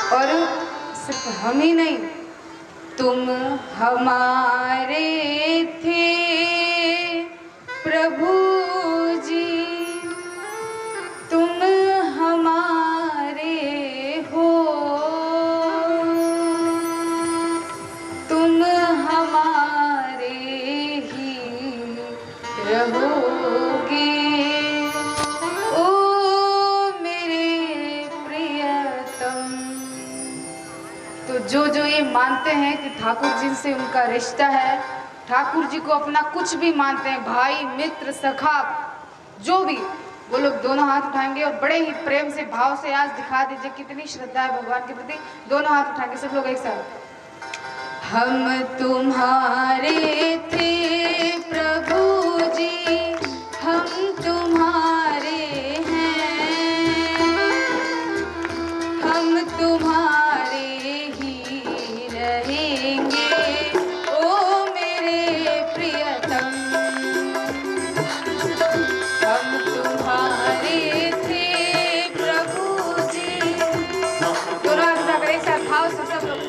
और सिर्फ हम ही नहीं, तुम हमारे थे प्रभु जी, तुम हमारे हो, तुम हमारे ही रहोगे। ओ मेरे प्रियतम। तो जो ये मानते हैं कि ठाकुर जी से उनका रिश्ता है, ठाकुर जी को अपना कुछ भी मानते हैं, भाई मित्र सखा जो भी, वो लोग दोनों हाथ उठाएंगे और बड़े ही प्रेम से भाव से आज दिखा दीजिए कितनी श्रद्धा है भगवान के प्रति। दोनों हाथ उठाएंगे सब लोग एक साथ। हम तुम्हारे थे प्रभु जी, हम तुम्हारे हैं, हम तुम्हारे ही रहेंगे। ओ मेरे प्रियतम, हम तुम्हारे थे प्रभु जी। दोनों हाथ उठाकर एक साथ भाव से सब लोग।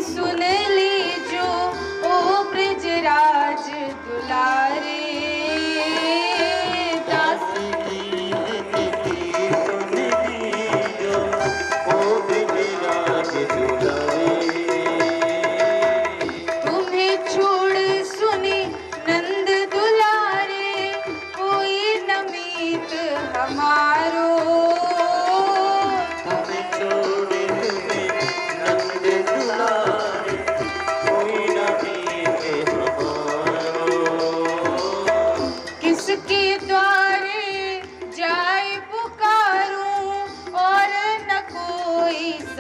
सुन लीजो ओ ब्रजराज दुलारे, दास की सुन लीजो ओ ब्रजराज दुलारे। तुम्हें छोड़ सुनी नंद दुलारे, कोई न मीत हमारो।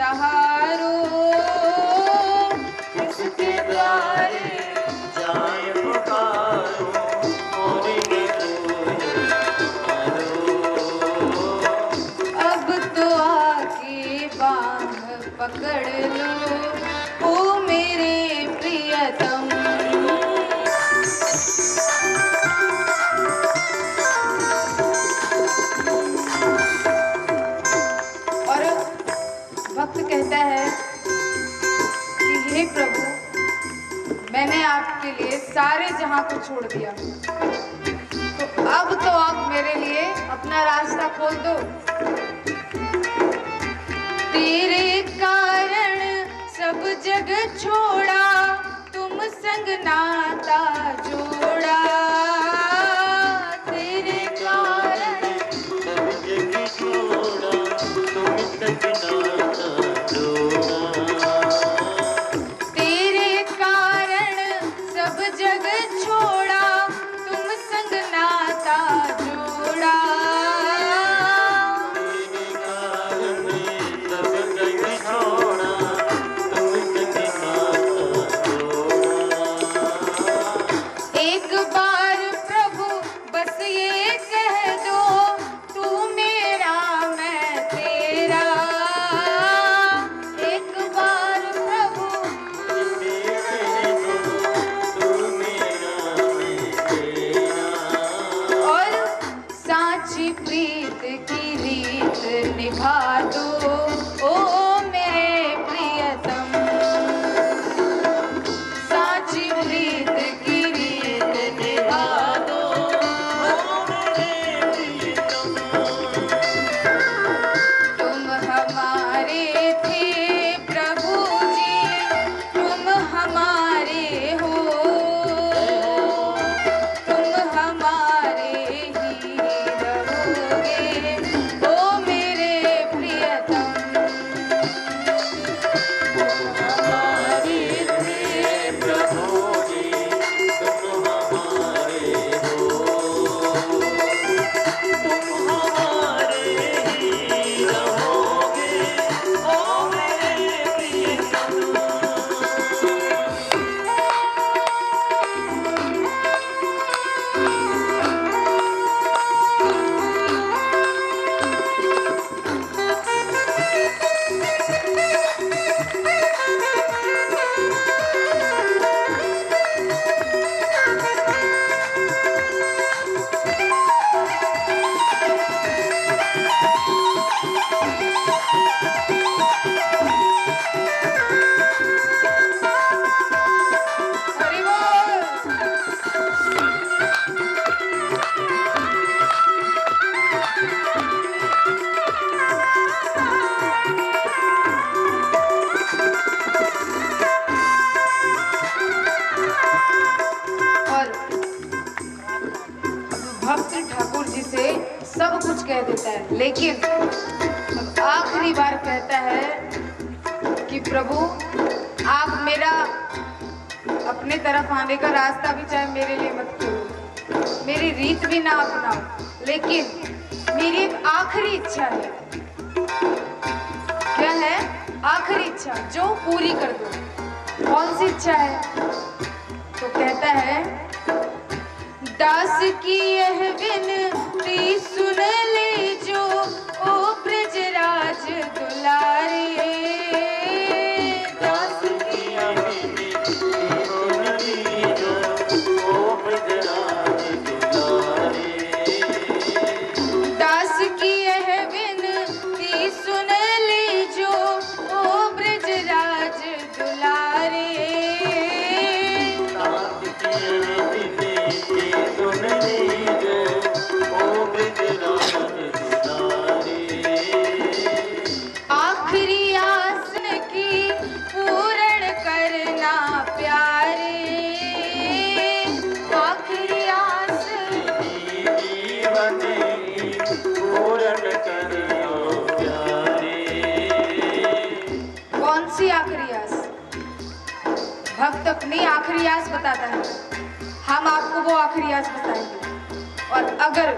सहारो किसके द्वारे जाए पुकारो, अब तो आके बांध पकड़ लो ओ मेरे प्रियतम। भक्त कहता है कि हे प्रभु, मैंने आपके लिए सारे जहां को छोड़ दिया, तो अब तो आप मेरे लिए अपना रास्ता खोल दो। तेरे कारण सब जग छोड़ा, तुम संग नाता जोड़ा। तेरे कारण सब जग छोड़ा, तुम संग नाता देता है, लेकिन अब आखिरी बार कहता है कि प्रभु आप मेरा अपने तरफ आने का रास्ता भी चाहे मेरे लिए मत करो, मेरी रीत भी ना अपनाओ, लेकिन मेरी एक आखिरी इच्छा है। क्या है? आखिरी इच्छा जो पूरी कर दो। कौन सी इच्छा है? तो कहता है, दास की यह विनती सुन ले जो, ओ ब्रजराज दुलारे। दास की यह विनती सुन ले जो, ओ ब्रजराज दुलारे। दास की यह विनती सुन ले जो, ओ ब्रजराज दुलारे। आखिरी आस की पूर्ण करना प्यारे, आखिरी आस जीवन की पूर्ण करना प्यारे। कौन सी आखिरी आस? भक्त अपनी आखिरी आस बताता है, हम आपको वो आखिरी आस बताएंगे। और अगर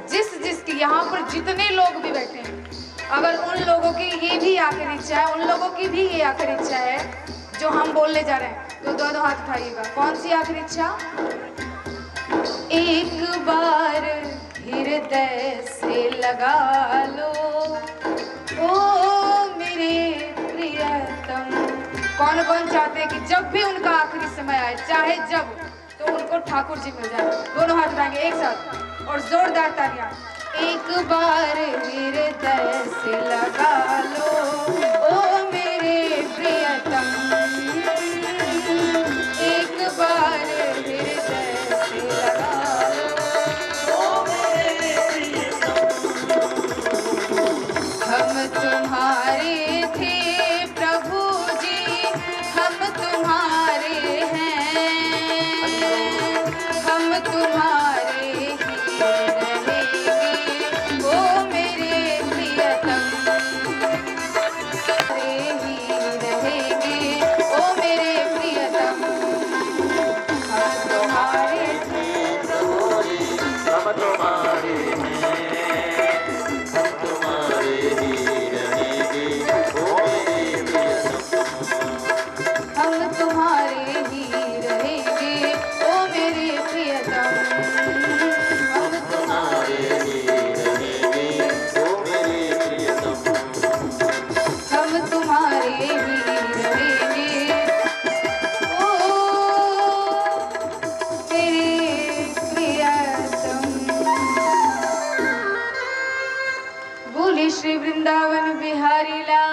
जिसकी यहाँ पर जितने लोग भी बैठे हैं, अगर उन लोगों की ये भी आखिरी इच्छा है, उन लोगों की भी ये आखिरी इच्छा है जो हम बोलने जा रहे हैं, तो दो हाथ उठाइएगा। कौन सी आखिरी इच्छा? एक बार हृदय से लगा लो, ओ मेरे प्रियतम। कौन कौन चाहते हैं कि जब भी उनका आखिरी समय आए, चाहे जब, तो उनको ठाकुर जी मिल जाए? दोनों हाथ उठाएंगे एक साथ और जोरदार तालियां। एक बार हृदय से लगा लो, ओ मेरे प्रियतम। एक बार हृदय से लगा लो, ओ मेरे प्रियतम। हम तुम्हारे थे प्रभु जी, हम तुम्हारे हैं, हम तुम्हारे ही रहेंगे, ओ मेरे प्रियतम। ही रहेंगे, ओ मेरे प्रियतम। हम तुम्हारे थे प्रभु जी, हम तुम्हारे हैं, हम तुम्हारे ही रहेंगे, ओ मेरे प्रियतम। हम तुम्हारे ही रहेंगे, ओ मेरे प्रियतम। हम तुम्हारे ही रहेंगे, ओ मेरे प्रियतम। हम तुम्हारे ही रहेंगे, ओ मेरे प्रियतम। बोले श्री वृंदावन बिहारी लाल